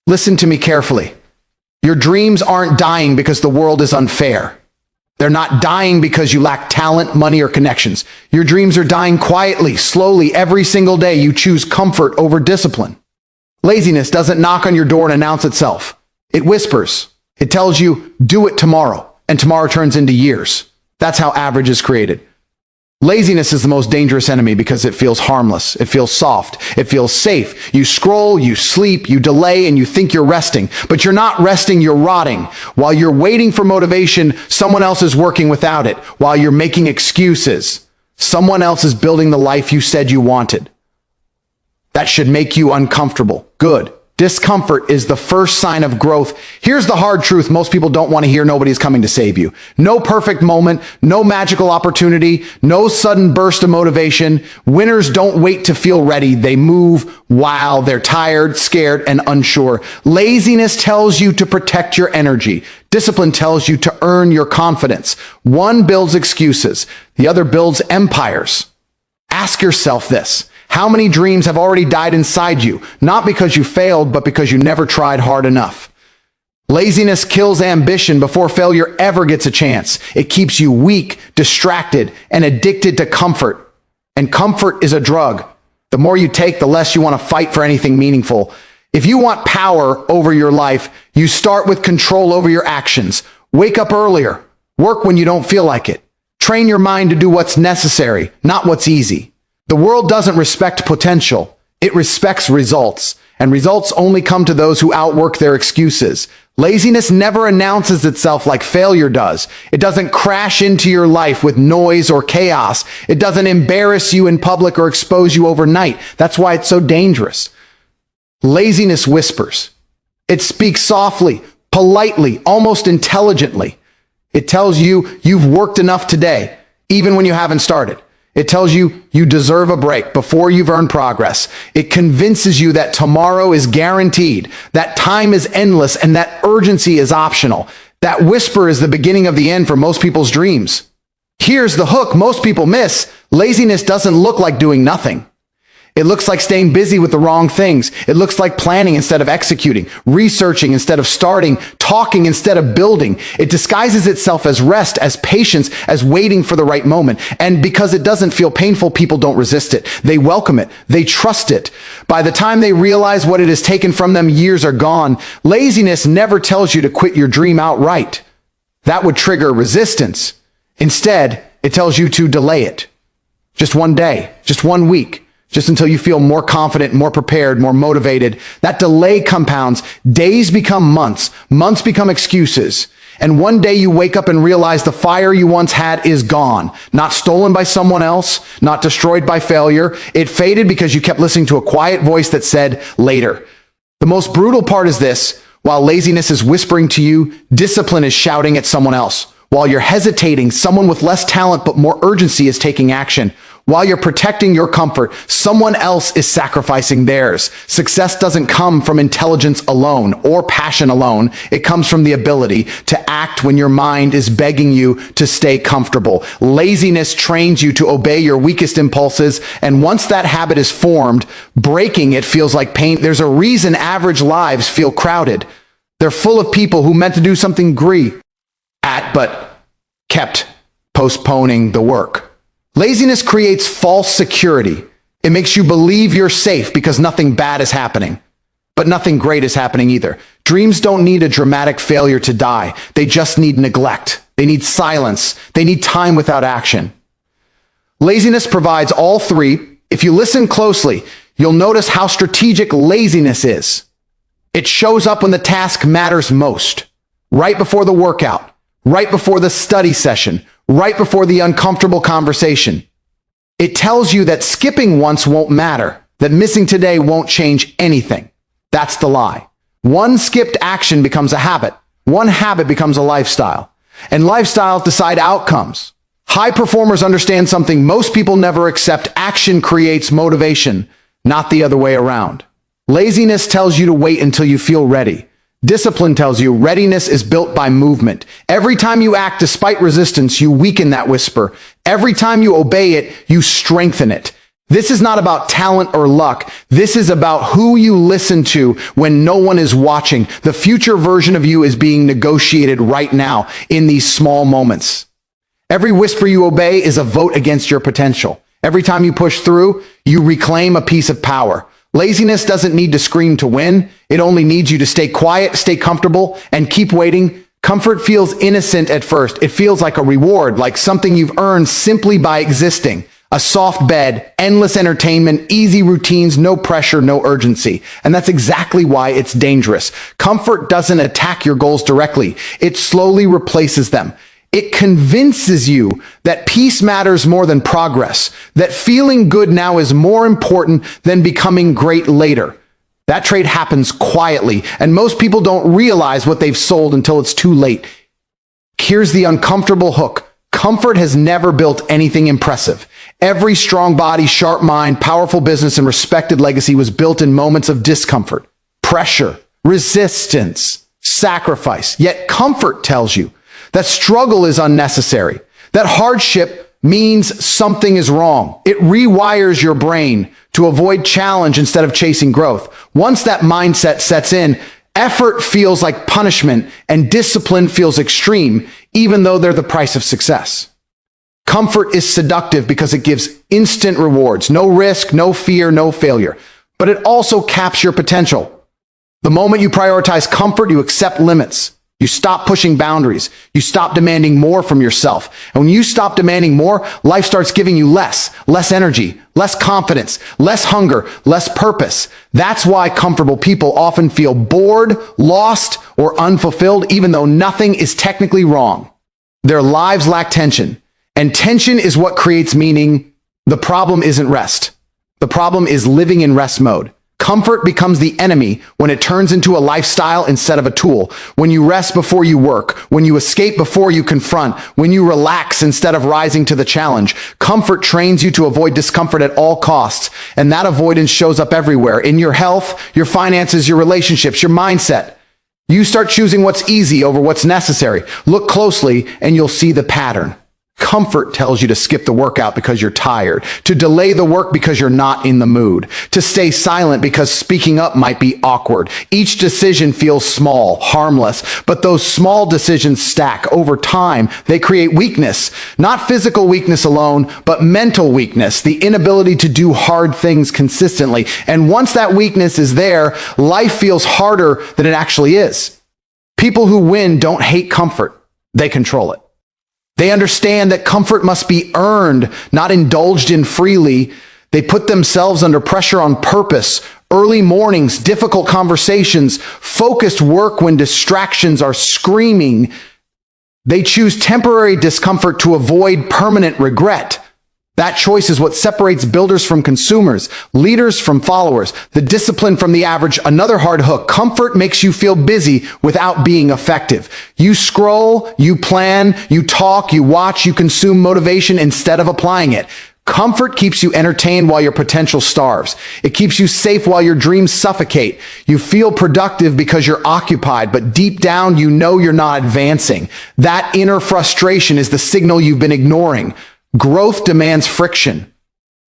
Listen to me carefully. Your dreams aren't dying because the world is unfair. They're not dying because you lack talent, money, or connections. Your dreams are dying quietly, slowly, every single day. You choose comfort over discipline. Laziness doesn't knock on your door and announce itself. It whispers. It tells you, do it tomorrow, and tomorrow turns into years. That's how average is created. Laziness is the most dangerous enemy because it feels harmless. It feels soft. It feels safe. You scroll, you sleep, you delay, and you think you're resting. But you're not resting, you're rotting. While you're waiting for motivation, someone else is working without it. While you're making excuses, someone else is building the life you said you wanted. That should make you uncomfortable. Good. Discomfort is the first sign of growth. Here's the hard truth most people don't want to hear. Nobody's coming to save you. No perfect moment, no magical opportunity, no sudden burst of motivation. Winners don't wait to feel ready. They move while they're tired, scared, and unsure. Laziness tells you to protect your energy. Discipline tells you to earn your confidence. One builds excuses. The other builds empires. Ask yourself this. How many dreams have already died inside you? Not because you failed, but because you never tried hard enough. Laziness kills ambition before failure ever gets a chance. It keeps you weak, distracted, and addicted to comfort. And comfort is a drug. The more you take, the less you want to fight for anything meaningful. If you want power over your life, you start with control over your actions. Wake up earlier. Work when you don't feel like it. Train your mind to do what's necessary, not what's easy. The world doesn't respect potential. It respects results. And results only come to those who outwork their excuses. Laziness never announces itself like failure does. It doesn't crash into your life with noise or chaos. It doesn't embarrass you in public or expose you overnight. That's why it's so dangerous. Laziness whispers. It speaks softly, politely, almost intelligently. It tells you you've worked enough today, even when you haven't started. It tells you you deserve a break before you've earned progress. It convinces you that tomorrow is guaranteed, that time is endless, and that urgency is optional. That whisper is the beginning of the end for most people's dreams. Here's the hook most people miss. Laziness doesn't look like doing nothing. It looks like staying busy with the wrong things. It looks like planning instead of executing, researching instead of starting, talking instead of building. It disguises itself as rest, as patience, as waiting for the right moment. And because it doesn't feel painful, people don't resist it. They welcome it. They trust it. By the time they realize what it has taken from them, years are gone. Laziness never tells you to quit your dream outright. That would trigger resistance. Instead, it tells you to delay it. Just one day, just 1 week. Just until you feel more confident, more prepared, more motivated. That delay compounds. Days become months. Months become excuses. And one day you wake up and realize the fire you once had is gone. Not stolen by someone else, not destroyed by failure. It faded because you kept listening to a quiet voice that said, later. The most brutal part is this. While laziness is whispering to you, discipline is shouting at someone else. While you're hesitating, someone with less talent but more urgency is taking action. While you're protecting your comfort, someone else is sacrificing theirs. Success doesn't come from intelligence alone or passion alone. It comes from the ability to act when your mind is begging you to stay comfortable. Laziness trains you to obey your weakest impulses, and once that habit is formed, breaking it feels like pain. There's a reason average lives feel crowded. They're full of people who meant to do something great but kept postponing the work. Laziness creates false security. It makes you believe you're safe because nothing bad is happening. But nothing great is happening either. Dreams don't need a dramatic failure to die. They just need neglect. They need silence. They need time without action. Laziness provides all three. If you listen closely, you'll notice how strategic laziness is. It shows up when the task matters most. Right before the workout. Right before the study session. Right before the uncomfortable conversation. It tells you that skipping once won't matter, that missing today won't change anything. That's the lie. One skipped action becomes a habit. One habit becomes a lifestyle. And lifestyles decide outcomes. High performers understand something most people never accept. Action creates motivation, not the other way around. Laziness tells you to wait until you feel ready. Discipline tells you readiness is built by movement. Every time you act despite resistance, you weaken that whisper. Every time you obey it, you strengthen it. This is not about talent or luck. This is about who you listen to when no one is watching. The future version of you is being negotiated right now in these small moments. Every whisper you obey is a vote against your potential. Every time you push through, you reclaim a piece of power. Laziness doesn't need to scream to win. It only needs you to stay quiet, stay comfortable, and keep waiting. Comfort feels innocent at first. It feels like a reward, like something you've earned simply by existing. A soft bed, endless entertainment, easy routines, no pressure, no urgency. And that's exactly why it's dangerous. Comfort doesn't attack your goals directly. It slowly replaces them. It convinces you that peace matters more than progress, that feeling good now is more important than becoming great later. That trade happens quietly, and most people don't realize what they've sold until it's too late. Here's the uncomfortable hook. Comfort has never built anything impressive. Every strong body, sharp mind, powerful business, and respected legacy was built in moments of discomfort, pressure, resistance, sacrifice. Yet comfort tells you that struggle is unnecessary, that hardship means something is wrong. It rewires your brain to avoid challenge instead of chasing growth. Once that mindset sets in, effort feels like punishment and discipline feels extreme, even though they're the price of success. Comfort is seductive because it gives instant rewards, no risk, no fear, no failure. But it also caps your potential. The moment you prioritize comfort, you accept limits. You stop pushing boundaries. You stop demanding more from yourself. And when you stop demanding more, life starts giving you less energy, less confidence, less hunger, less purpose. That's why comfortable people often feel bored, lost, or unfulfilled, even though nothing is technically wrong. Their lives lack tension, and tension is what creates meaning. The problem isn't rest. The problem is living in rest mode. Comfort becomes the enemy when it turns into a lifestyle instead of a tool. When you rest before you work, when you escape before you confront, when you relax instead of rising to the challenge. Comfort trains you to avoid discomfort at all costs, and that avoidance shows up everywhere, in your health, your finances, your relationships, your mindset. You start choosing what's easy over what's necessary. Look closely and you'll see the pattern. Comfort tells you to skip the workout because you're tired, to delay the work because you're not in the mood, to stay silent because speaking up might be awkward. Each decision feels small, harmless, but those small decisions stack over time. They create weakness, not physical weakness alone, but mental weakness, the inability to do hard things consistently. And once that weakness is there, life feels harder than it actually is. People who win don't hate comfort. They control it. They understand that comfort must be earned, not indulged in freely. They put themselves under pressure on purpose. Early mornings, difficult conversations, focused work when distractions are screaming. They choose temporary discomfort to avoid permanent regret. That choice is what separates builders from consumers, leaders from followers, the discipline from the average. Another hard hook. Comfort makes you feel busy without being effective. You scroll, you plan, you talk, you watch, you consume motivation instead of applying it. Comfort keeps you entertained while your potential starves. It keeps you safe while your dreams suffocate. You feel productive because you're occupied, but deep down you know you're not advancing. That inner frustration is the signal you've been ignoring. Growth demands friction.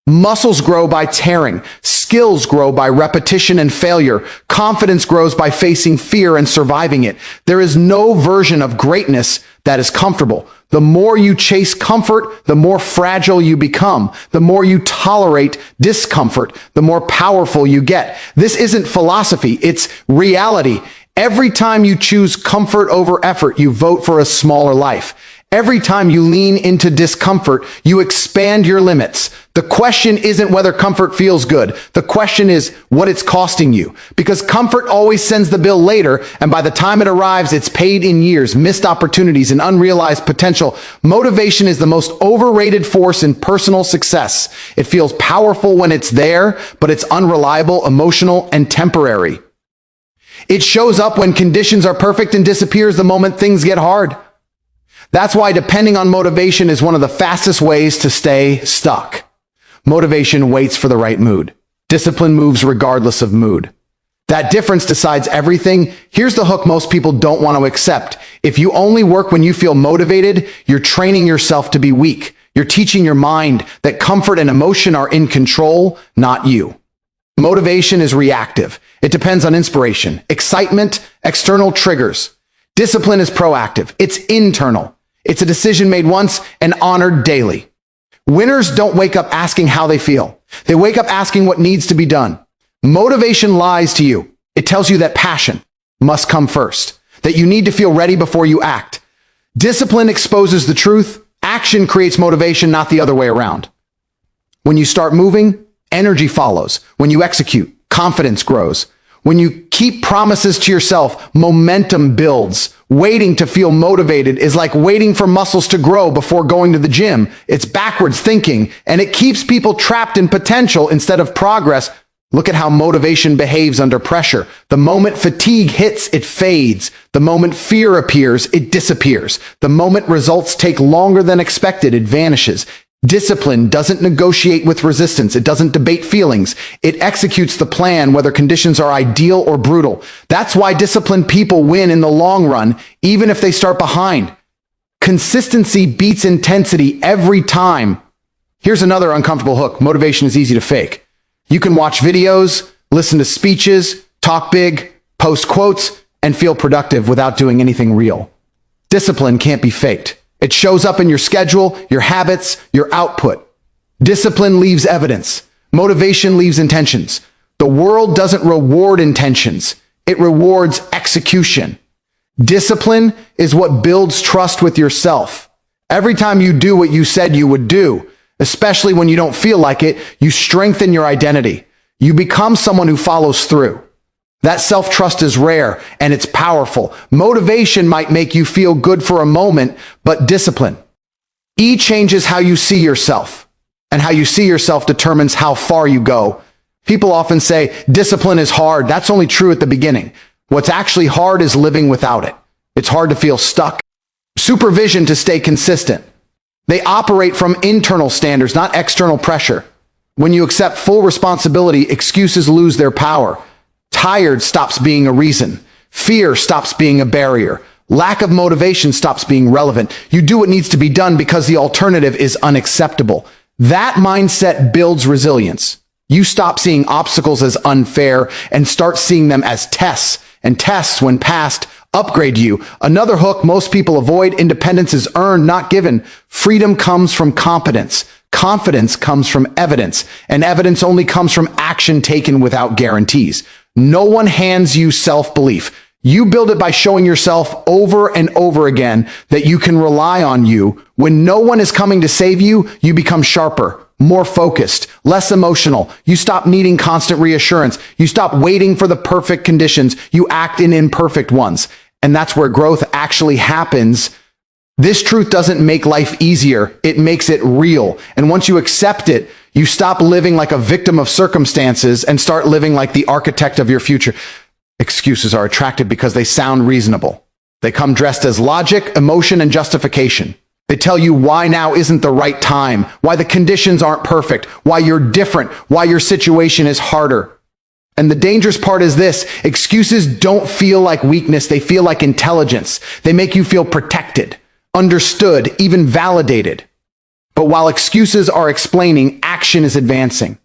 Muscles grow by tearing. Skills grow by repetition and failure. Confidence grows by facing fear and surviving it. There is no version of greatness that is comfortable. The more you chase comfort, the more fragile you become. The more you tolerate discomfort, the more powerful you get. This isn't philosophy, it's reality. Every time you choose comfort over effort, you vote for a smaller life. Every time you lean into discomfort, you expand your limits. The question isn't whether comfort feels good. The question is what it's costing you. Because comfort always sends the bill later, and by the time it arrives, it's paid in years, missed opportunities, and unrealized potential. Motivation is the most overrated force in personal success. It feels powerful when it's there, but it's unreliable, emotional, and temporary. It shows up when conditions are perfect and disappears the moment things get hard. That's why depending on motivation is one of the fastest ways to stay stuck. Motivation waits for the right mood. Discipline moves regardless of mood. That difference decides everything. Here's the hook most people don't want to accept. If you only work when you feel motivated, you're training yourself to be weak. You're teaching your mind that comfort and emotion are in control, not you. Motivation is reactive. It depends on inspiration, excitement, external triggers. Discipline is proactive. It's internal. It's a decision made once and honored daily. Winners don't wake up asking how they feel. They wake up asking what needs to be done. Motivation lies to you. It tells you that passion must come first, that you need to feel ready before you act. Discipline exposes the truth. Action creates motivation, not the other way around. When you start moving, energy follows. When you execute, confidence grows. When you keep promises to yourself, momentum builds. Waiting to feel motivated is like waiting for muscles to grow before going to the gym. It's backwards thinking, and it keeps people trapped in potential instead of progress. Look at how motivation behaves under pressure. The moment fatigue hits, it fades. The moment fear appears, it disappears. The moment results take longer than expected, it vanishes. Discipline doesn't negotiate with resistance. It doesn't debate feelings. It executes the plan whether conditions are ideal or brutal. That's why disciplined people win in the long run, even if they start behind. Consistency beats intensity every time. Here's another uncomfortable hook. Motivation is easy to fake. You can watch videos, listen to speeches, talk big, post quotes, and feel productive without doing anything real. Discipline can't be faked. It shows up in your schedule, your habits, your output. Discipline leaves evidence. Motivation leaves intentions. The world doesn't reward intentions. It rewards execution. Discipline is what builds trust with yourself. Every time you do what you said you would do, especially when you don't feel like it, you strengthen your identity. You become someone who follows through. That self-trust is rare and it's powerful. Motivation might make you feel good for a moment, but discipline. Changes how you see yourself, and how you see yourself determines how far you go. People often say, discipline is hard. That's only true at the beginning. What's actually hard is living without it. It's hard to feel stuck. Supervision to stay consistent. They operate from internal standards, not external pressure. When you accept full responsibility, excuses lose their power. Tired stops being a reason. Fear stops being a barrier. Lack of motivation stops being relevant. You do what needs to be done because the alternative is unacceptable. That mindset builds resilience. You stop seeing obstacles as unfair and start seeing them as tests, and tests, when passed, upgrade you. Another hook most people avoid: independence is earned, not given. Freedom comes from competence. Confidence comes from evidence, and evidence only comes from action taken without guarantees. No one hands you self-belief. You build it by showing yourself over and over again that you can rely on you. When no one is coming to save you, you become sharper, more focused, less emotional. You stop needing constant reassurance. You stop waiting for the perfect conditions. You act in imperfect ones. And that's where growth actually happens. This truth doesn't make life easier. It makes it real. And once you accept it, you stop living like a victim of circumstances and start living like the architect of your future. Excuses are attractive because they sound reasonable. They come dressed as logic, emotion, and justification. They tell you why now isn't the right time, why the conditions aren't perfect, why you're different, why your situation is harder. And the dangerous part is this: excuses don't feel like weakness, they feel like intelligence. They make you feel protected, understood, even validated. But while excuses are explaining, action is advancing.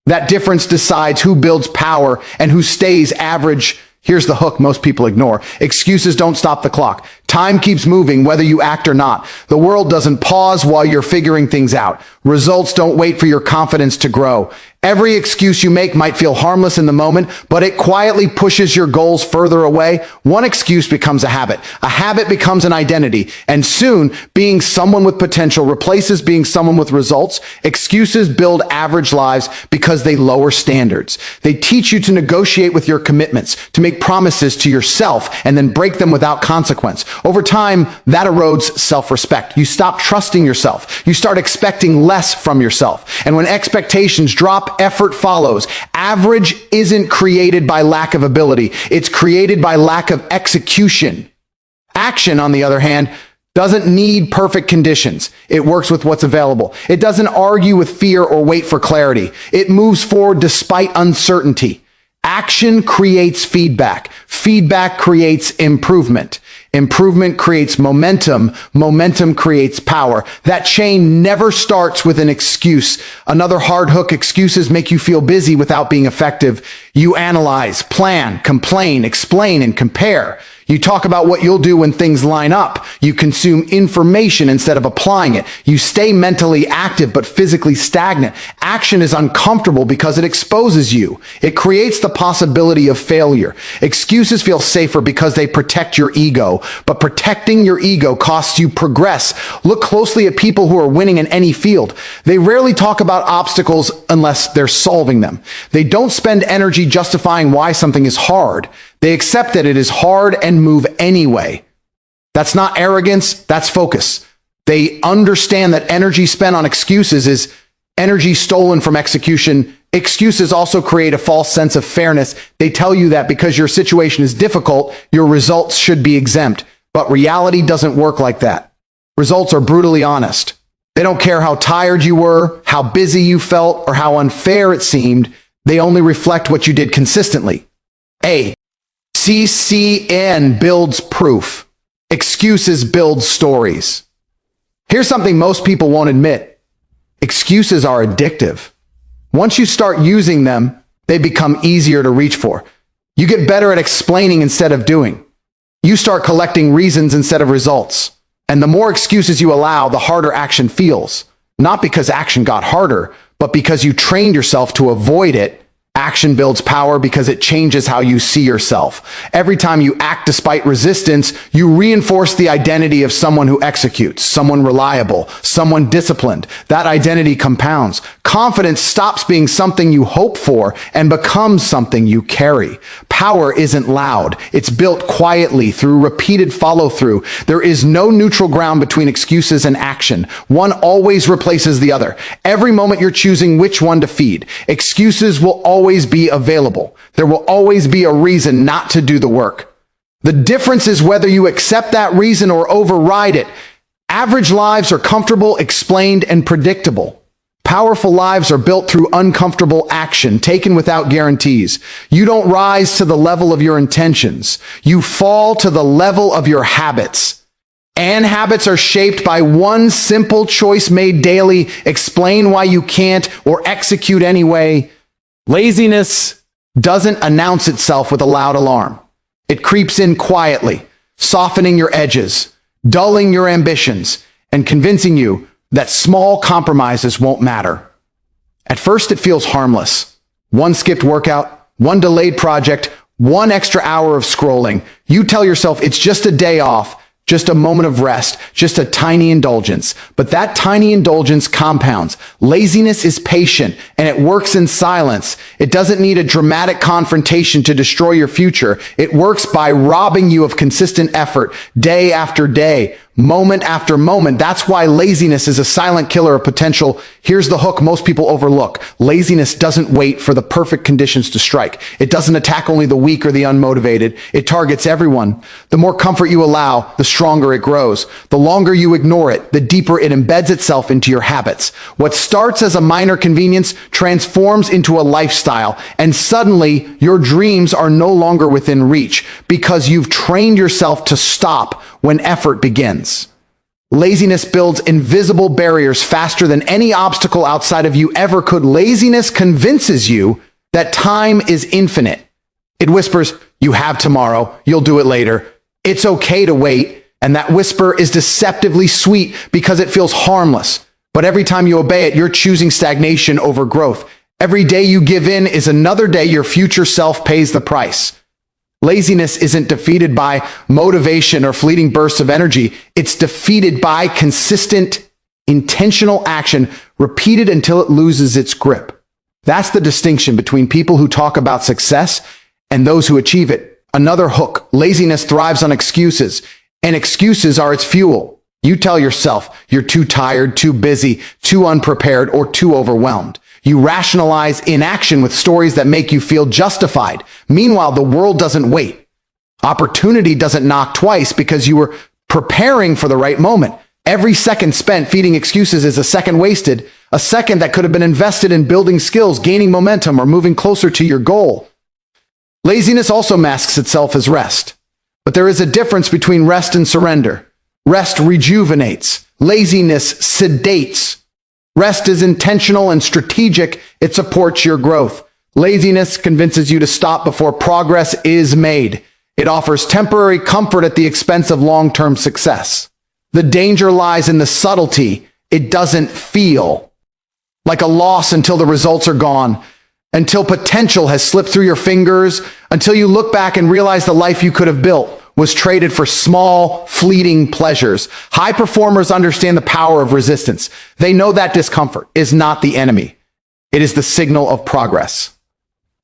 That difference decides who builds power and who stays average. Here's the hook most people ignore. Excuses don't stop the clock. Time keeps moving whether you act or not. The world doesn't pause while you're figuring things out. Results don't wait for your confidence to grow. Every excuse you make might feel harmless in the moment, but it quietly pushes your goals further away. One excuse becomes a habit. A habit becomes an identity. And soon, being someone with potential replaces being someone with results. Excuses build average lives because they lower standards. They teach you to negotiate with your commitments, to make promises to yourself, and then break them without consequence. Over time, that erodes self-respect. You stop trusting yourself. You start expecting less from yourself. And when expectations drop, effort follows. Average isn't created by lack of ability. It's created by lack of execution. Action, on the other hand, doesn't need perfect conditions. It works with what's available. It doesn't argue with fear or wait for clarity. It moves forward despite uncertainty. Action creates feedback. Feedback creates improvement. Improvement creates momentum. Momentum creates power. That chain never starts with an excuse. Another hard hook: excuses make you feel busy without being effective. You analyze, plan, complain, explain, and compare. You talk about what you'll do when things line up. You consume information instead of applying it. You stay mentally active but physically stagnant. Action is uncomfortable because it exposes you. It creates the possibility of failure. Excuses feel safer because they protect your ego, but protecting your ego costs you progress. Look closely at people who are winning in any field. They rarely talk about obstacles unless they're solving them. They don't spend energy justifying why something is hard. They accept that it is hard and move anyway. That's not arrogance, that's focus. They understand that energy spent on excuses is energy stolen from execution. Excuses also create a false sense of fairness. They tell you that because your situation is difficult, your results should be exempt. But reality doesn't work like that. Results are brutally honest. They don't care how tired you were, how busy you felt, or how unfair it seemed. They only reflect what you did consistently. CCN builds proof. Excuses build stories. Here's something most people won't admit. Excuses are addictive. Once you start using them, they become easier to reach for. You get better at explaining instead of doing. You start collecting reasons instead of results. And the more excuses you allow, the harder action feels. Not because action got harder, but because you trained yourself to avoid it. Action builds power because it changes how you see yourself. Every time you act despite resistance, you reinforce the identity of someone who executes, someone reliable, someone disciplined. That identity compounds. Confidence stops being something you hope for and becomes something you carry. Power isn't loud. It's built quietly through repeated follow-through. There is no neutral ground between excuses and action. One always replaces the other. Every moment you're choosing which one to feed. Excuses will always be available. There will always be a reason not to do the work. The difference is whether you accept that reason or override it. Average lives are comfortable, explained, and predictable. Powerful lives are built through uncomfortable action, taken without guarantees. You don't rise to the level of your intentions. You fall to the level of your habits. And habits are shaped by one simple choice made daily: explain why you can't or execute anyway. Laziness doesn't announce itself with a loud alarm. It creeps in quietly, softening your edges, dulling your ambitions, and convincing you that small compromises won't matter. At first, it feels harmless. One skipped workout, one delayed project, one extra hour of scrolling. You tell yourself it's just a day off, just a moment of rest, just a tiny indulgence. But that tiny indulgence compounds. Laziness is patient, and it works in silence. It doesn't need a dramatic confrontation to destroy your future. It works by robbing you of consistent effort, day after day, moment after moment. That's why laziness is a silent killer of potential. Here's the hook most people overlook. Laziness doesn't wait for the perfect conditions to strike. It doesn't attack only the weak or the unmotivated. It targets everyone. The more comfort you allow, the stronger it grows. The longer you ignore it, the deeper it embeds itself into your habits. What starts as a minor convenience transforms into a lifestyle, and suddenly your dreams are no longer within reach because you've trained yourself to stop when effort begins. Laziness builds invisible barriers faster than any obstacle outside of you ever could. Laziness convinces you that time is infinite. It whispers, "You have tomorrow, you'll do it later. It's okay to wait." And that whisper is deceptively sweet because it feels harmless. But every time you obey it, you're choosing stagnation over growth. Every day you give in is another day your future self pays the price. Laziness isn't defeated by motivation or fleeting bursts of energy. It's defeated by consistent, intentional action, repeated until it loses its grip. That's the distinction between people who talk about success and those who achieve it. Another hook: laziness thrives on excuses, and excuses are its fuel. You tell yourself you're too tired, too busy, too unprepared, or too overwhelmed. You rationalize inaction with stories that make you feel justified. Meanwhile, the world doesn't wait. Opportunity doesn't knock twice because you were preparing for the right moment. Every second spent feeding excuses is a second wasted, a second that could have been invested in building skills, gaining momentum, or moving closer to your goal. Laziness also masks itself as rest. But there is a difference between rest and surrender. Rest rejuvenates. Laziness sedates. Rest is intentional and strategic. It supports your growth. Laziness convinces you to stop before progress is made. It offers temporary comfort at the expense of long-term success. The danger lies in the subtlety. It doesn't feel like a loss until the results are gone, until potential has slipped through your fingers, until you look back and realize the life you could have built was traded for small, fleeting pleasures. High performers understand the power of resistance. They know that discomfort is not the enemy. It is the signal of progress.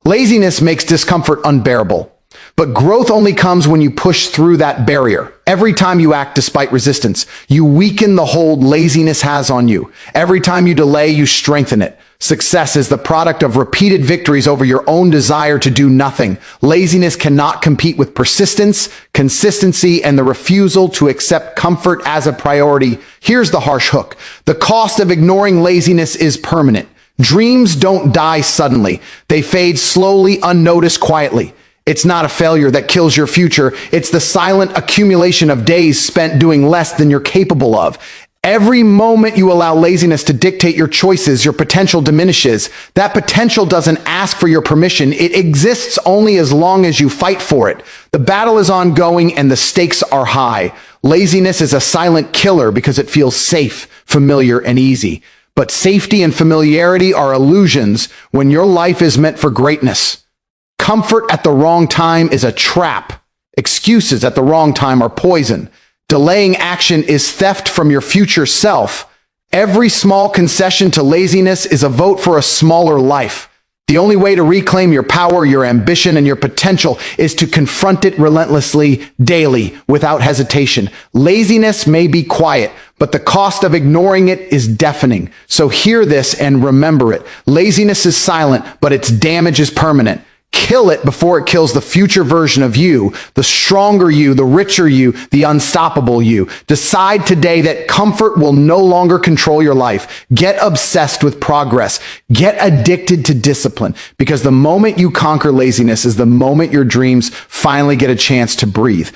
Laziness makes discomfort unbearable, but growth only comes when you push through that barrier. Every time you act despite resistance, you weaken the hold laziness has on you. Every time you delay, you strengthen it. Success is the product of repeated victories over your own desire to do nothing. Laziness cannot compete with persistence, consistency, and the refusal to accept comfort as a priority. Here's the harsh hook. The cost of ignoring laziness is permanent. Dreams don't die suddenly. They fade slowly, unnoticed, quietly. It's not a failure that kills your future. It's the silent accumulation of days spent doing less than you're capable of. Every moment you allow laziness to dictate your choices, your potential diminishes. That potential doesn't ask for your permission. It exists only as long as you fight for it. The battle is ongoing and the stakes are high. Laziness is a silent killer because it feels safe, familiar, and easy. But safety and familiarity are illusions when your life is meant for greatness. Comfort at the wrong time is a trap. Excuses at the wrong time are poison. Delaying action is theft from your future self. Every small concession to laziness is a vote for a smaller life. The only way to reclaim your power, your ambition, and your potential is to confront it relentlessly, daily, without hesitation. Laziness may be quiet, but the cost of ignoring it is deafening. So hear this and remember it. Laziness is silent, but its damage is permanent. Kill it before it kills the future version of you, the stronger you, the richer you, the unstoppable you. Decide today that comfort will no longer control your life. Get obsessed with progress. Get addicted to discipline, because the moment you conquer laziness is the moment your dreams finally get a chance to breathe.